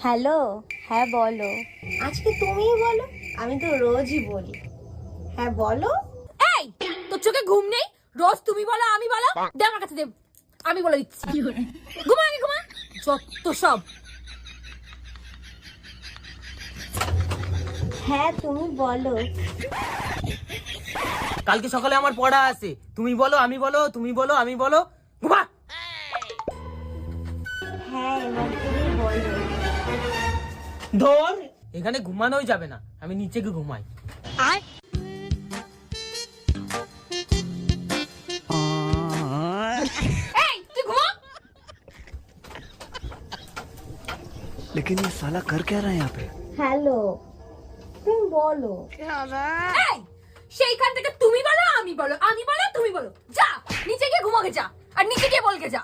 Hello, হ্যাঁ বলো। আজকে তুমিই বলো, আমি তো রোজই বলি। হ্যাঁ বলো। এই তোর চোখে ঘুম নেই? রোজ তুমি বলো আমি বলো। দে আমার কাছে দে, আমি বলে দিচ্ছি। ঘুমা আগে ঘুমা, যত সব। হ্যাঁ তুমি বলো। কালকে সকালে আমার পড়া আছে, তুমি বলো আমি বলো, তুমি বলো আমি বলো। ঘুমা। হ্যাঁ এবার তুমি বলো। ধর, এখানে ঘুমানোই যাবে না, আমি নিচে গিয়ে ঘুমাই। এই তুই ঘুমা। लेकिन ये साला कर क्या रहा है यहाँ पे? হ্যালো তুমি বলো। এই সেইখান থেকে তুমি বলো আমি বলো, আমি বলো তুমি বলো। যা নিচে গিয়ে ঘুমাকে যা, আর নিচে গিয়ে বলকে যা।